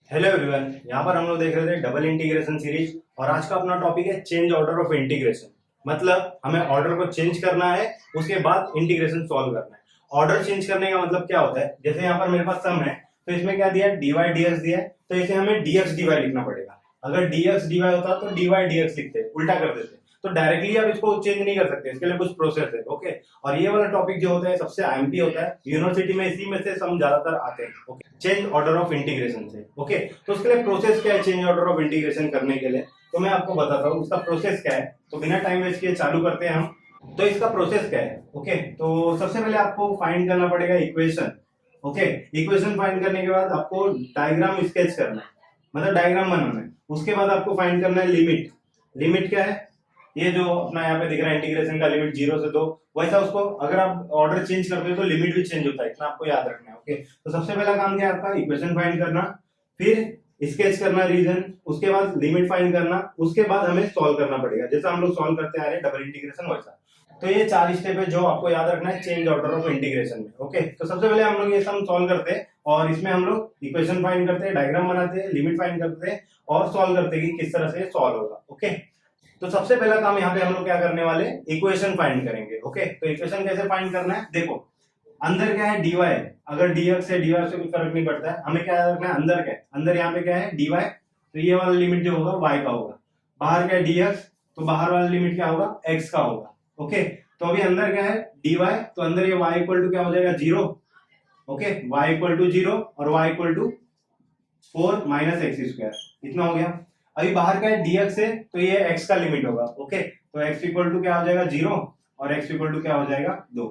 Hello everyone, यहाँ पर हम लोग देख रहे थे डबल इंटीग्रेशन सीरीज और आज का अपना टॉपिक है चेंज ऑर्डर ऑफ इंटीग्रेशन। मतलब हमें ऑर्डर को चेंज करना है, उसके बाद इंटीग्रेशन सॉल्व करना है। ऑर्डर चेंज करने का मतलब क्या होता है, जैसे यहाँ पर मेरे पास सम है तो इसमें क्या दिया है, डीवाई डीएक्स दिया है, तो इसे हमें डीएक्स डीवाई लिखना पड़ेगा। अगर डीएक्स डीवाई होता तो डीवाई डीएक्स लिखते, उल्टा कर देते। तो डायरेक्टली आप इसको चेंज नहीं कर सकते, इसके लिए कुछ प्रोसेस है। ओके, और ये वाला टॉपिक जो होता है सबसे आईएमपी होता है यूनिवर्सिटी में, इसी में से सम ज्यादातर आते हैं। Okay, change order of integration से। ओके, तो उसके लिए प्रोसेस क्या है चेंज ऑर्डर ऑफ इंटीग्रेशन करने के लिए, तो मैं आपको बताता हूँ उसका प्रोसेस क्या है। तो बिना टाइम वेस्ट किए चालू करते हैं हम। तो इसका प्रोसेस क्या है, ओके, तो सबसे पहले आपको फाइंड करना पड़ेगा इक्वेशन। ओके, इक्वेशन फाइंड करने के बाद आपको डायग्राम स्केच करना है, मतलब डायग्राम बनाना है। उसके बाद आपको फाइंड करना है लिमिट। लिमिट क्या है, ये जो अपना यहाँ पे दिख रहा है इंटीग्रेशन का लिमिट 0 से 2, वैसा उसको अगर आप ऑर्डर चेंज करते हो तो लिमिट भी चेंज होता है, इतना आपको याद रखना है। ओके, तो सबसे पहला काम क्या है आपका, इक्वेशन फाइंड करना, फिर स्केच करना रीजन, उसके बाद लिमिट फाइंड करना, उसके बाद हमें सॉल्व करना पड़ेगा जैसा हम लोग सॉल्व करते आ रहे हैं डबल इंटीग्रेशन वैसा। तो ये 4 स्टेप है जो आपको याद रखना है चेंज ऑर्डर ऑफ इंटीग्रेशन में। ओके, तो सबसे पहले हम लोग ये सम सॉल्व करते हैं और इसमें हम लोग इक्वेशन फाइंड करते हैं, डायग्राम बनाते हैं, लिमिट फाइंड करते हैं और सॉल्व करते हैं कि किस तरह से सॉल्व होगा। ओके, तो सबसे पहला काम यहाँ पे हम लोग क्या करने वाले, इक्वेशन फाइंड करेंगे। ओके, तो इक्वेशन कैसे फाइंड करना है, देखो अंदर क्या है डीवाई, अगर डीएक्स से डीवाई से कुछ फर्क नहीं पड़ता है, हमें क्या रखना है अंदर क्या है, अंदर यहाँ पे क्या है डीवाई, तो ये वाला लिमिट जो होगा वाई का होगा। बाहर क्या है डीएक्स, तो बाहर वाला लिमिट क्या होगा एक्स का होगा। ओके, तो अभी अंदर क्या है डीवाई, तो अंदर ये वाई इक्वल टू क्या हो जाएगा 0। ओके, वाई इक्वल टू 0 और y equal to 4 minus x square, इतना हो गया। अभी बाहर का है dx है, तो ये x का लिमिट होगा। ओके, तो x इक्वल टू क्या हो जाएगा 0 और x इक्वल टू क्या हो जाएगा 2।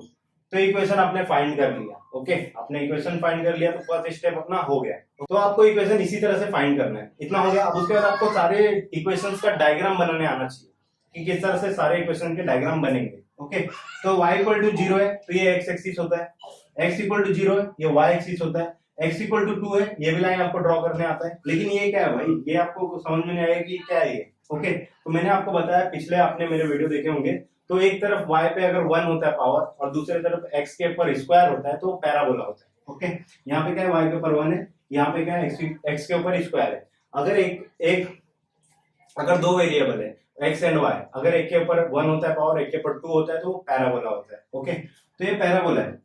तो इक्वेशन आपने फाइंड कर लिया। ओके, आपने इक्वेशन फाइंड कर लिया तो फर्स्ट स्टेप अपना हो गया। तो आपको इक्वेशन इसी तरह से फाइंड करना है, इतना हो गया। अब उसके बाद आपको सारे इक्वेशंस का डायग्राम बनाने आना चाहिए कि किस तरह से सारे इक्वेशन के डायग्राम बनेंगे। ओके, तो y इक्वल टू 0 है तो ये x एक्सिस होता है, x इक्वल टू 0 है ये y एक्सिस होता है, x इक्वल टू 2 है, ये भी लाइन आपको ड्रॉ करने आता है। लेकिन ये क्या है भाई, ये आपको समझ में नहीं आएगा कि क्या है ये। ओके, तो मैंने आपको बताया, पिछले आपने मेरे वीडियो देखे होंगे, तो एक तरफ y पे अगर 1 होता है पावर और दूसरी तरफ x के ऊपर स्क्वायर होता है तो पैराबोला होता है। ओके, यहाँ पे क्या है y के ऊपर 1 है, यहाँ पे क्या है x के ऊपर स्क्वायर है। अगर दो वेरिएबल है x एंड y, अगर एक के ऊपर 1 होता है पावर, एक के ऊपर 2 होता है तो पैराबोला होता है। ओके, तो ये पैराबोला है।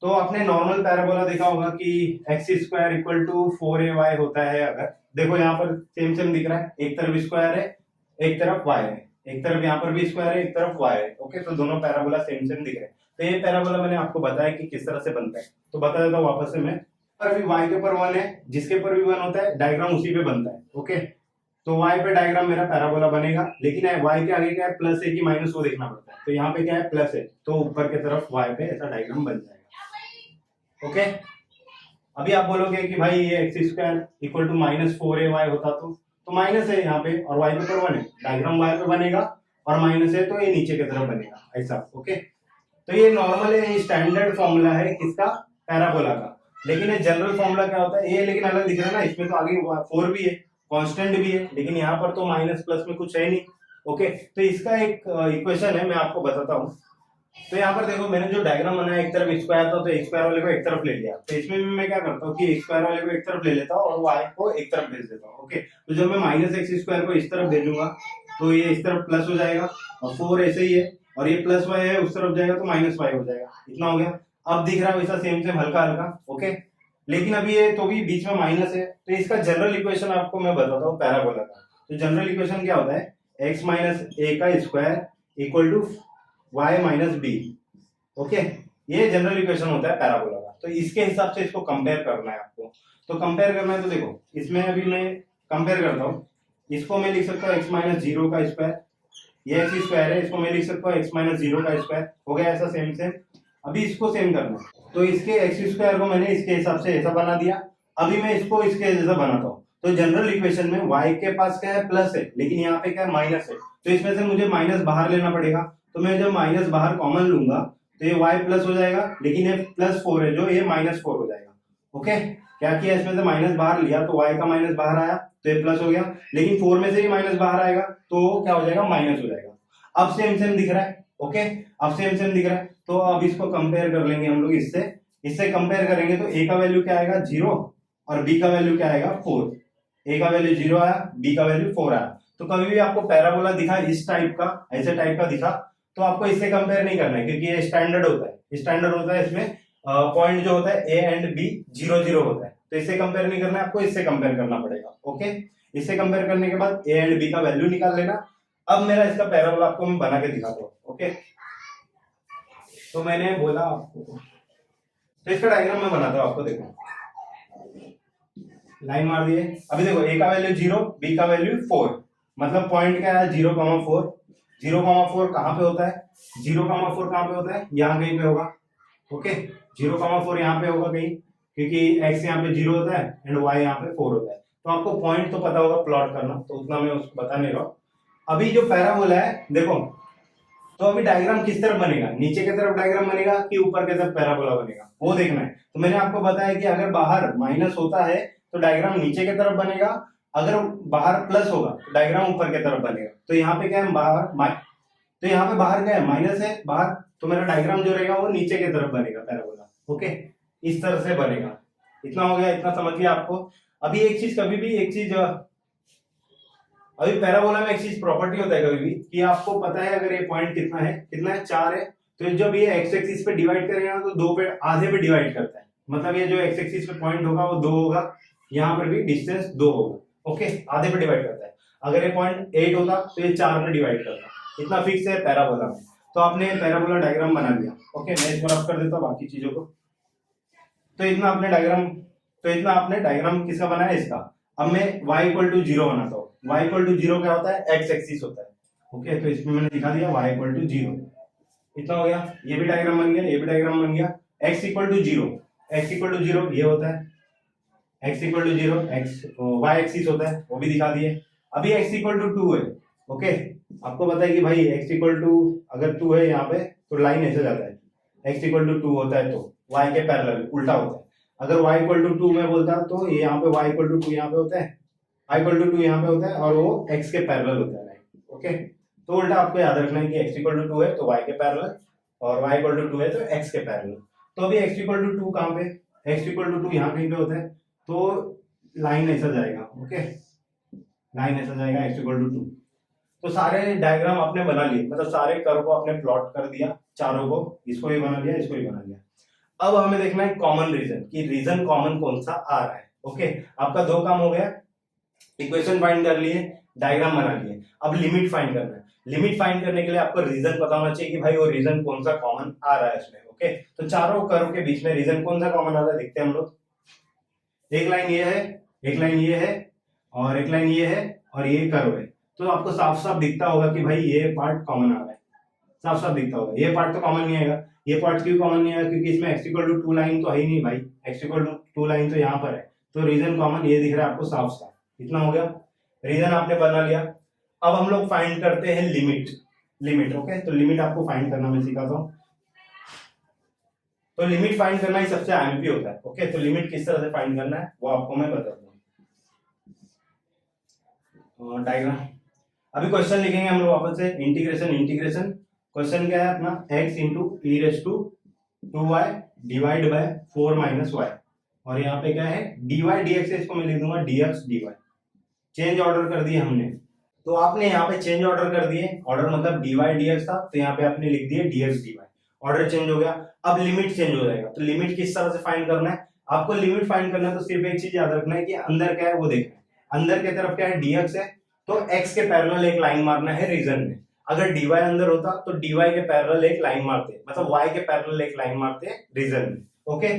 तो आपने नॉर्मल पैराबोला देखा होगा कि x square equal to 4ay होता है। अगर देखो यहाँ पर सेम सेम दिख रहा है, एक तरफ स्क्वायर है एक तरफ y है, एक तरफ यहाँ पर भी स्क्वायर है एक तरफ y है। ओके, तो दोनों पैराबोला सेम सेम दिख रहे हैं। तो ये पैराबोला मैंने आपको बताया कि किस तरह से बनता है, तो बता देता हूँ वापस से मैं। अभी y के ऊपर 1 है, जिसके ऊपर भी 1 होता है डायग्राम उसी पे बनता है। ओके, तो y पे डायग्राम मेरा पैराबोला बनेगा, लेकिन y के आगे क्या है प्लस है कि माइनस वो देखना पड़ता है। तो यहाँ पे क्या है प्लस है, तो ऊपर की तरफ y पे ऐसा डायग्राम बन जाएगा। ओके, अभी आप बोलोगे कि भाई ये x square equal to minus 4ay होता तो माइनस है यहाँ पे और y के ऊपर 1 है, डायग्राम y पे बनेगा, और माइनस है तो ये नीचे की तरफ बनेगा ऐसा। ओके, तो ये नॉर्मल है, ये स्टैंडर्ड फॉर्मूला है किसका, पैराबोला का। लेकिन ये जनरल फॉर्मूला क्या होता है, ये लेकिन अलग दिख रहा है ना, इसमें तो आगे 4 भी है, कांस्टेंट भी है, लेकिन यहाँ पर तो माइनस प्लस में कुछ है नहीं। ओके, तो इसका एक इक्वेशन है, मैं आपको बताता हूँ। तो यहाँ पर देखो मैंने जो डायग्राम बनाया, एक तरफ स्क्वायर था तो स्क्वायर वाले को एक तरफ ले लिया, तो इसमें भी मैं क्या करता हूँ कि स्क्वायर वाले को एक तरफ ले लेता हूँ और y को एक तरफ भेज देता हूँ। ओके, तो जब मैं माइनस एक्स स्क्वायर को इस तरफ भेजूंगा तो ये इस तरफ प्लस हो जाएगा, और 4 ऐसे ही है, और ये प्लस y है उस तरफ जाएगा तो माइनस y हो जाएगा, इतना हो गया। अब दिख रहा है वैसा सेम सेम हल्का हल्का। ओके, लेकिन अभी ये तो भी बीच में माइनस है, तो इसका जनरल इक्वेशन आपको मैं बताता हूँ पैराबोला का। तो जनरल इक्वेशन क्या होता है, x माइनस ए का square equal to y minus b. Okay, ये जनरल इक्वेशन होता है पैराबोला का। तो इसके हिसाब से इसको कंपेयर करना है आपको। तो कंपेयर करना है तो देखो इसमें अभी मैं कंपेयर करता हूँ, इसको मैं लिख सकता हूँ x माइनस 0 का स्क्वायर, ये एक्स स्क्वायर है, इसको मैं लिख सकता हूँ x माइनस 0 का स्क्वायर, हो गया ऐसा सेम सेम। अभी इसको सेम करना है, तो इसके एक्स स्क्वायर को मैंने इसके हिसाब से ऐसा बना दिया, अभी मैं इसको इसके जैसा बनाता हूँ। तो जनरल इक्वेशन में y के पास क्या है प्लस है, लेकिन यहाँ पे क्या है माइनस है, तो इसमें से मुझे माइनस बाहर लेना पड़ेगा। तो मैं जब माइनस बाहर कॉमन लूंगा तो ये y प्लस हो जाएगा, लेकिन ये प्लस 4 है जो ये माइनस 4 हो जाएगा। ओके, क्या किया इसमें से माइनस बाहर लिया तो y का माइनस बाहर आया तो ये प्लस हो गया, लेकिन 4 में से ही माइनस बाहर आएगा तो क्या हो जाएगा माइनस हो जाएगा। अब सेम सेम दिख रहा है। ओके, अब सेम सेम दिख रहा है, तो अब इसको कंपेयर कर लेंगे हम लोग इससे कंपेयर करेंगे तो a का वैल्यू क्या आएगा 0 और बी का वैल्यू क्या आएगा 4। ए का वैल्यू 0 आया, बी का वैल्यू 4 आया। तो कभी भी आपको पैराबोला दिखा इस टाइप का, ऐसे टाइप का दिखा, तो आपको इससे कंपेयर नहीं करना है, क्योंकि ये स्टैंडर्ड होता है। स्टैंडर्ड होता है इसमें पॉइंट जो होता है ए एंड बी 0 0 होता है, तो इससे कंपेयर नहीं करना है आपको, इससे कंपेयर करना पड़ेगा। ओके, इससे कंपेयर करने के बाद ए एंड बी का वैल्यू निकाल लेना। अब मेरा इसका पैराबोला आपको मैं बना के दिखाता हूँ। ओके, तो मैंने बोला आपको, तो इसका डायग्राम मैं बनाता हूँ आपको। देखो, लाइन मार दिए। अभी देखो, ए का वैल्यू 0, बी का वैल्यू 4, मतलब पॉइंट क्या है 0,4। 0,4 कहाँ पे होता है? 0,4 कहाँ पे होता है? यहाँ कहीं पे होगा। ओके, 0,4 यहाँ पे होगा कहीं, क्योंकि x यहाँ पे 0 होता है एंड y यहाँ पे 4 होता है। तो आपको पॉइंट तो पता होगा प्लॉट करना, तो उतना मैं उसको बता नहीं रहा हूँ। अभी जो पैराबोला है देखो, तो अभी डायग्राम किस तरफ बनेगा? नीचे की तरफ डायग्राम बनेगा कि ऊपर की तरफ पैराबोला बनेगा, वो देखना है। तो मैंने आपको बताया कि अगर बाहर माइनस होता है तो डायग्राम नीचे की तरफ बनेगा, अगर बाहर प्लस होगा तो डायग्राम ऊपर की तरफ बनेगा। तो यहाँ पे क्या है? बाहर, तो यहाँ पे बाहर क्या है? माइनस है बाहर, तो मेरा डायग्राम जो रहेगा वो नीचे की तरफ बनेगा पैराबोला। ओके, इस तरह से बनेगा। इतना हो गया, इतना समझ लिया आपको। अभी एक चीज, कभी भी एक चीज, अभी पैराबोला में एक चीज प्रॉपर्टी होता है कभी भी, कि आपको पता है अगर ये पॉइंट कितना है, 4 है, तो जब ये एक्स एक्सिस पे डिवाइड करेगा तो 2 पे, आधे पे डिवाइड करता है। मतलब ये जो एक्स एक्सिस पे पॉइंट होगा वो 2 होगा, यहाँ पर भी डिस्टेंस 2 होगा। ओके, आधे पे डिवाइड करता है। अगर ये पॉइंट 8 होता तो ये 4 पे डिवाइड करता है। इतना फिक्स है पैराबोला में। तो आपने पैराबोला डायग्राम बना लिया। ओके, मैं इसको रफ कर देता हूँ बाकी चीजों को। तो इतना आपने डायग्राम किसका बनाया? इसका। अब मैं y इक्वल टू 0 बनाता हूँ। y इक्वल टू 0 क्या होता है? x एक्सिस होता है। ओके, तो इसमें मैंने दिखा दिया y इक्वल टू 0। इतना हो गया, ये भी डायग्राम बन गया, ये भी डायग्राम बन गया। x equal to 0, x equal to 0 ये होता है, x equal to 0 x y axis होता है, वो भी दिखा दिए। अभी x इक्वल टू 2 है। ओके, आपको पता है कि भाई x इक्वल टू अगर 2 है यहाँ पे, तो लाइन ऐसे जाता है। x इक्वल टू 2 होता है तो y के पैरेलल उल्टा होता है। अगर y इक्वल टू 2 में बोलता तो ये यहाँ पे y इक्वल टू 2 यहाँ पे होता है, y इक्वल टू 2 यहाँ पे होता है, और वो x के पैरेलल होता है। ओके, तो उल्टा आपको याद रखना है कि x इक्वल टू 2 है तो y के पैरेलल, और y इक्वल टू 2 है तो x के पैरेलल। तो अभी x इक्वल टू 2 कहाँ पे? x इक्वल टू 2 यहाँ कहीं पे होता है, तो लाइन ऐसा जाएगा। ओके, लाइन ऐसा जाएगा x इक्वल टू 2। तो सारे डायग्राम आपने बना लिए, मतलब सारे कर्व को आपने प्लॉट कर दिया, चारों को, इसको भी बना लिया, इसको भी बना लिया। अब हमें देखना है कॉमन रीजन, कि रीजन कॉमन कौन सा आ रहा है। ओके, आपका 2 काम हो गया, इक्वेशन फाइंड कर लिए, डायग्राम बना लिए। अब लिमिट फाइंड करना है। लिमिट फाइंड करने के लिए आपको रीजन पता होना चाहिए कि भाई वो रीजन कौन सा कॉमन आ रहा है इसमें। ओके, तो चारों कर्व के बीच में रीजन कौन सा कॉमन आ रहा है देखते हैं हम लोग। एक लाइन ये है, एक लाइन ये है, और एक लाइन ये है, और ये कर्व है। तो आपको साफ साफ दिखता होगा कि भाई ये पार्ट कॉमन आ रहा है, साफ साफ दिखता होगा। ये पार्ट तो कॉमन नहीं आएगा। ये पार्ट क्यों कॉमन नहीं आएगा? क्योंकि इसमें x इक्वल टू 2 लाइन तो है ही नहीं भाई, x इक्वल टू 2 लाइन तो यहाँ पर है, तो रीजन कॉमन ये दिख रहा है आपको साफ साफ। इतना हो गया, रीजन आपने बना लिया। अब हम लोग फाइंड करते हैं लिमिट। ओके, तो लिमिट आपको फाइंड करना मैं सिखाता हूँ। तो लिमिट फाइंड करना ही सबसे आईएमपी होता है। ओके, तो लिमिट किस तरह से फाइंड करना है वो आपको मैं बताता हूँ। डायग्राम, अभी क्वेश्चन लिखेंगे हम लोग वापस से। इंटीग्रेशन क्वेश्चन क्या है अपना? x into e raise to 2y divide by 4 minus y, और यहाँ पे क्या है? dy dx है, इसको मैं लिख दूंगा dx dy। चेंज ऑर्डर कर दिए हमने, तो आपने यहाँ पे चेंज ऑर्डर कर दिए। ऑर्डर मतलब dy dx था, तो यहाँ पे आपने लिख दिए dx dy। ऑर्डर चेंज हो गया। अब लिमिट चेंज हो जाएगा। तो लिमिट किस तरह से फाइंड करना है? आपको लिमिट फाइंड करना है तो सिर्फ एक चीज याद रखना है कि अंदर क्या है वो देखना है। अंदर की तरफ क्या है? dx है, तो x के पैरेलल एक लाइन मारना है रीजन में। अगर dy अंदर होता तो dy के पैरेलल एक लाइन मारते, मतलब y के पैरेलल एक लाइन मारते रीजन में। ओके,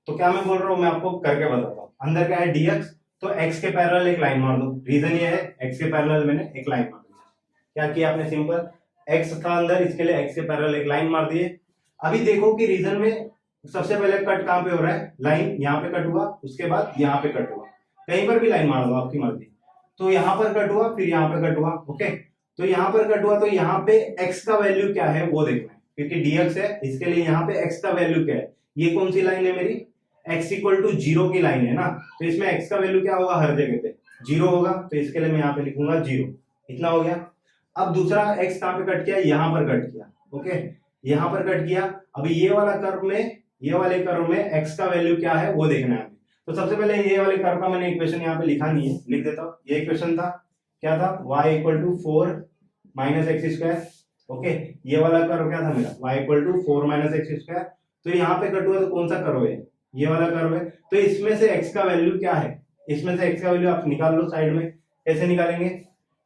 तो क्या मैं बोल रहा हूँ मैं आपको करके बताता हूँ। अंदर क्या है? dx, तो x के पैरेलल एक लाइन मार दो। रीजन ये है, x के पैरेलल मैंने एक लाइन मार दिया। क्या किया आपने? सिंपल, x था अंदर, इसके लिए x के पैरेलल एक लाइन मार दिए। अभी देखो कि रीजन में सबसे पहले कट कहाँ पे हो रहा है? लाइन यहाँ पे कट हुआ, उसके बाद यहाँ पे कट हुआ। कहीं पर भी लाइन मार दो, आपकी मर्जी। तो यहाँ पर कट हुआ, फिर यहाँ पे कट हुआ। ओके, तो यहाँ पर कट हुआ, तो यहाँ पे x का वैल्यू क्या है वो देखना है, क्योंकि dx है, इसके लिए यहाँ पे x का वैल्यू क्या है? ये कौन सी लाइन है मेरी? x इक्वल टू 0 की लाइन है ना, तो इसमें x का वैल्यू क्या होगा? हर जगह पे 0 होगा, तो इसके लिए मैं यहाँ पे लिखूंगा 0। इतना हो गया। अब दूसरा x कहाँ पे कट किया? यहाँ पर कट किया। ओके, यहाँ पर कट किया। अभी ये वाला कर्व में, ये वाले कर्व में x का वैल्यू क्या है वो देखना है। तो सबसे पहले ये वाले कर्व का मैंने इक्वेशन यहाँ पे लिखा नहीं है, लिख देता हूँ। ये इक्वेशन था, क्या था, y equal to 4 minus x square. Okay, ये वाला कर्व क्या था मेरा, y equal to 4 minus x square. तो यहाँ पे कट हुआ तो कौन सा कर्व है, ये वाला कर्व है। तो इसमें से x का वैल्यू क्या है, इसमें से x का वैल्यू आप निकाल लो साइड में। कैसे निकालेंगे,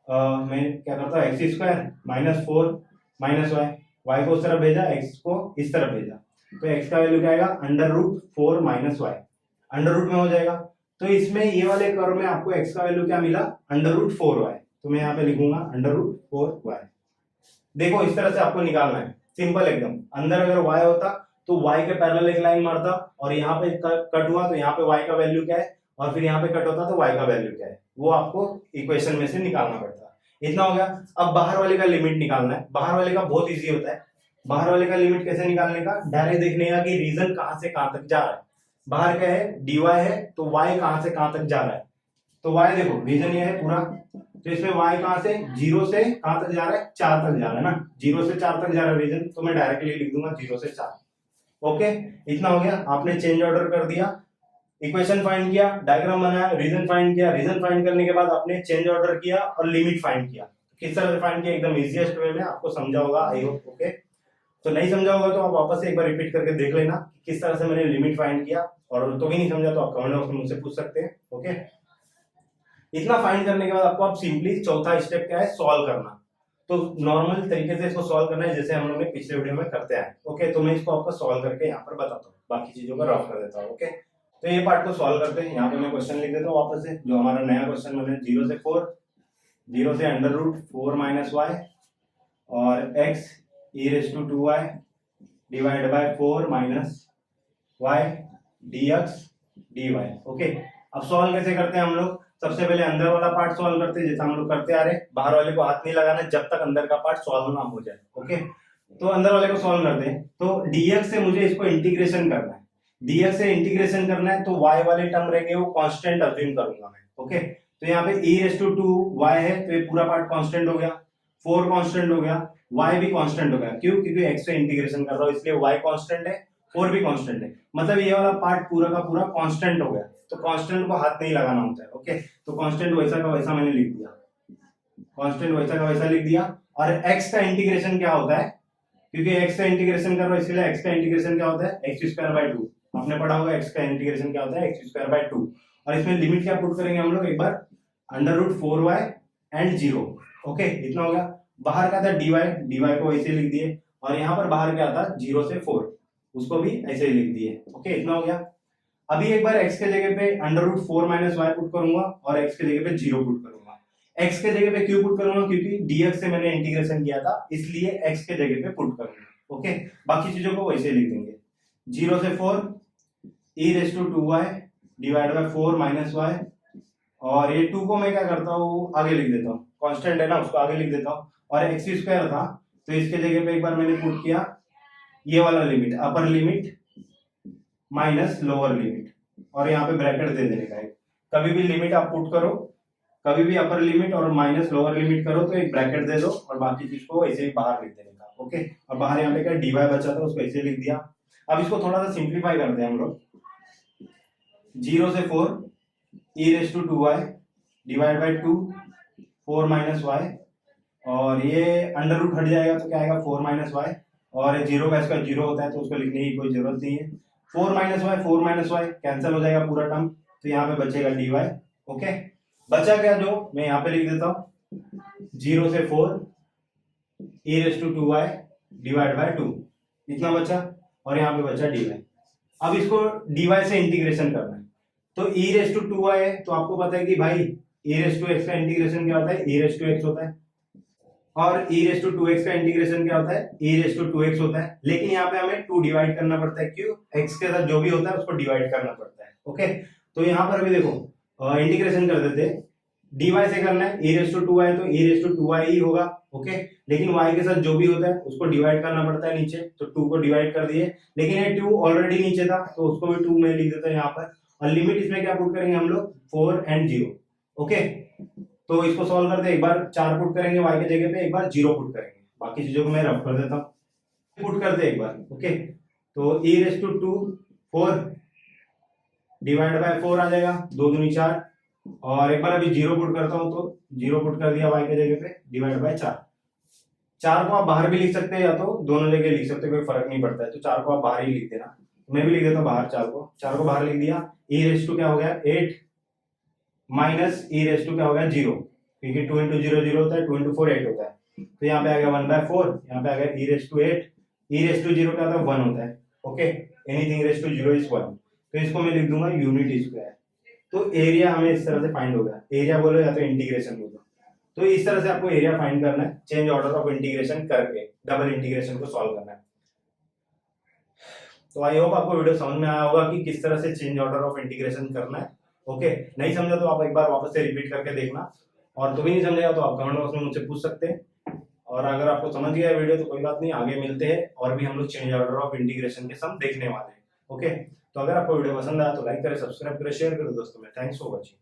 मैं क्या करता हूँ, x square minus 4 minus y को उस तरफ भेजा, x को इस तरफ भेजा, तो x का वैल्यू क्या आएगा, under root 4 minus y, under root में हो जाएगा। तो इसमें ये वाले कर्व में आपको x का वैल्यू क्या मिला, अंडर रूट 4y। तो मैं यहाँ पे लिखूंगा अंडर रूट 4y। देखो इस तरह से आपको निकालना है, सिंपल एकदम। अंदर अगर y होता तो y के पैरेलल एक लाइन मारता, और यहाँ पे कट हुआ तो यहाँ पे y का वैल्यू क्या है, और फिर यहाँ पे कट होता तो y का वैल्यू क्या है, वो आपको इक्वेशन में से निकालना पड़ता है। इतना हो गया। अब बाहर वाले का लिमिट निकालना है। बाहर वाले का बहुत इजी होता है। बाहर वाले का लिमिट कैसे निकालने का, डायरेक्ट देखने का कि रीजन कहां से कहां तक जा रहा है। बाहर क्या है, dy है, तो y कहां से कहां तक जा रहा है। तो y देखो रीजन ये है पूरा, तो इसमें y कहां से, 0 से कहां तक जा रहा है, 4 तक जा रहा है ना, 0 से 4 तक जा रहा है रीजन, तो मैं डायरेक्टली लिख दूंगा 0 से 4। ओके, इतना हो गया। आपने चेंज ऑर्डर कर दिया, इक्वेशन फाइंड किया, डायग्राम बनाया, रीजन फाइंड किया। रीजन फाइंड करने के बाद आपने चेंज ऑर्डर किया और लिमिट फाइंड किया। किस तरह से फाइंड किया, एकदम इजीएस्ट वे में आपको समझा होगा आई होप। ओके, तो नहीं समझा होगा तो आप वापस से एक बार रिपीट करके देख लेना किस तरह से मैंने लिमिट फाइंड किया, और तो भी नहीं समझा तो आप कमेंट बॉक्स में मुझसे पूछ सकते हैं। ओके, इतना फाइंड करने के बाद आपको आप सिंपली चौथा स्टेप क्या है, सॉल्व करना। तो नॉर्मल तरीके से इसको सॉल्व करना है जैसे हम लोग ने पिछले वीडियो में करते हैं। ओके, तो मैं इसको आपको सॉल्व करके यहाँ पर बताता हूँ, बाकी चीजों को रफ कर देता हूँ। ओके, तो ये पार्ट को सॉल्व करते हैं। यहाँ पे मैं क्वेश्चन लिख देता हूँ वापस से, जो हमारा नया क्वेश्चन मैंने 0 से 4, 0 से अंडर रूट 4 माइनस वाई और x e raise to 2y divide by 4 minus y dx dy। Okay, अब सॉल्व कैसे करते हैं हम लोग, सबसे पहले अंदर वाला पार्ट सॉल्व करते हैं जैसा हम लोग करते आ रहे हैं। बाहर वाले को हाथ नहीं लगाना जब तक अंदर का पार्ट सॉल्व ना हो जाए। ओके, तो अंदर वाले को सॉल्व करते हैं। तो dx से मुझे इसको इंटीग्रेशन करना है, dx से इंटीग्रेशन करना है, तो y वाले टर्म रहेंगे वो कांस्टेंट अज्यूम करूंगा मैं। ओके, तो यहाँ पे e रेस टू 2y है, तो ये पूरा पार्ट कांस्टेंट हो गया, 4 कांस्टेंट हो गया, y भी कांस्टेंट हो गया। क्यों, क्योंकि x से इंटीग्रेशन कर रहा हूं इसलिए y कांस्टेंट है, 4 भी कांस्टेंट है। मतलब ये वाला पार्ट पूरा का पूरा कांस्टेंट हो गया। तो कांस्टेंट को हाथ नहीं लगाना होता है। ओके, तो कांस्टेंट वैसा का वैसा मैंने लिख दिया, कांस्टेंट वैसा का वैसा लिख दिया। और x का इंटीग्रेशन क्या होता है, क्योंकि x का इंटीग्रेशन कर रहा हूं इसलिए x का इंटीग्रेशन क्या होता है, एक्स स्क्वायर बाय 2। आपने पढ़ा होगा x का इंटीग्रेशन क्या होता है, एक्स स्क्वायर बाय 2। और इसमें लिमिट क्या पुट करेंगे हम लोग, एक बार under root 4y and 0। Okay, इतना हो गया। बाहर का था dy, dy को ऐसे लिख दिए, और यहाँ पर बाहर क्या था 0 से 4, उसको भी ऐसे ही लिख दिए। ओके, इतना हो गया। अभी एक बार x के जगह पे under root 4 minus y put करूंगा और x के जगह पे 0 पुट करूंगा। x के जगह पे क्यों पुट करूंगा, क्योंकि dx से मैंने इंटीग्रेशन किया था इसलिए x के जगह पे पुट करूंगा। ओके, बाकी चीजों को वैसे लिख देंगे, 0 से 4 e raise to 2y divide by 4 minus y, और ये 2 को मैं क्या करता हूँ आगे लिख देता हूँ, कांस्टेंट है ना उसको आगे लिख देता हूँ। और एक्स स्क्वायर था तो इसके जगह पे एक बार मैंने पुट किया ये वाला limit, upper limit minus lower limit, और यहाँ पे ब्रैकेट दे देने का है। कभी भी लिमिट आप पुट करो, कभी भी अपर लिमिट और माइनस लोअर लिमिट करो तो एक ब्रैकेट दे दो, और बाकी चीज को ऐसे ही बाहर लिख देने का। ओके, और बाहर यहाँ पे क्या dy बचा था उसको ऐसे लिख दिया। अब इसको थोड़ा सा सिंप्लीफाई करते हैं हम लोग, 0 से 4 e raise to 2y divide by 2 4 minus y, और ये अंडर रूट हट जाएगा तो क्या आएगा 4 माइनस वाई, और 0 का इसका 0 होता है तो उसको लिखने की कोई जरूरत नहीं है। 4 माइनस वाई कैंसिल हो जाएगा पूरा टर्म, तो यहाँ पे बचेगा dy। ओके, बचा क्या जो मैं यहाँ पे लिख देता हूँ 0 से 4 e raise to 2y divide by 2, इतना बचा, और यहाँ पे बचा dy। अब इसको dy से इंटीग्रेशन करना है, तो e रेस टू 2y है, तो आपको पता है कि भाई e रेस टू x का इंटीग्रेशन क्या होता है, e रेस टू x होता है, और e रेस टू 2x का इंटीग्रेशन क्या होता है, e रेस टू 2x होता है। लेकिन यहाँ पे हमें 2 डिवाइड करना पड़ता है, क्यों, x के साथ जो भी होता है उसको डिवाइड करना पड़ता है। ओके, तो यहाँ पर भी देखो इंटीग्रेशन कर देते, dy से करना है, e रेस टू 2y तो e रेस टू 2y ही होगा। ओके, लेकिन y के साथ जो भी होता है उसको डिवाइड करना पड़ता है नीचे, तो 2 को डिवाइड कर दिए, लेकिन ये 2 ऑलरेडी नीचे था तो उसको भी 2 में लिख देता है यहाँ पर। और लिमिट इसमें क्या पुट करेंगे हम लोग, 4 एंड 0। ओके, तो इसको सॉल्व करते एक बार 4 पुट करेंगे y के जगह पे, एक बार 0 पुट करेंगे, बाकी चीजों को मैं रफ कर देता हूँ। पुट करते एक बार। ओके, तो e raise to 2 4 divide by 4 आ जाएगा, 2 दूनी 4, और एक बार अभी 0 पुट करता हूं तो 0 पुट कर दिया y के जगह पे, डिवाइड बाय 4। 4 को आप बाहर भी लिख सकते हैं या तो दोनों जगह लिख सकते हैं, कोई फर्क नहीं पड़ता है, तो 4 को आप बाहर ही लिख देना। मैं भी लिख देता हूँ बाहर 4 को बाहर लिख दिया। e रेस टू क्या हो गया 8 माइनस e रेस टू क्या हो गया 0, क्योंकि 2 इंटू 0 0 होता है, 2 इंटू 4 8 होता है, तो यहाँ पे आ गया 1/4, यहाँ पे आ गया e raise to 8, e raise to 0 क्या होता है 1 होता है। Okay, anything raise to 0 is 1, तो इसको मैं लिख दूंगा यूनिट स्क्वायर। तो एरिया हमें इस तरह से फाइंड होगा, एरिया बोलो या तो इंटीग्रेशन बोलो, तो इस तरह से आपको एरिया फाइंड करना है चेंज ऑर्डर ऑफ इंटीग्रेशन करके, डबल इंटीग्रेशन को सॉल्व करना है। तो आई होप आपको वीडियो समझ में आया होगा कि किस तरह से चेंज ऑर्डर ऑफ इंटीग्रेशन करना है। ओके, नहीं समझा तो आप एक बार वापस से रिपीट करके देखना, और तो भी नहीं समझेगा तो आप कमेंट बॉक्स में मुझसे पूछ सकते हैं। और अगर आपको समझ गया वीडियो तो कोई बात नहीं, आगे मिलते हैं और भी हम लोग चेंज ऑर्डर ऑफ इंटीग्रेशन के सम देखने वाले हैं। ओके, तो अगर आपको वीडियो पसंद आया तो लाइक करें, सब्सक्राइब करें, शेयर करें दोस्तों में। Thanks for watching.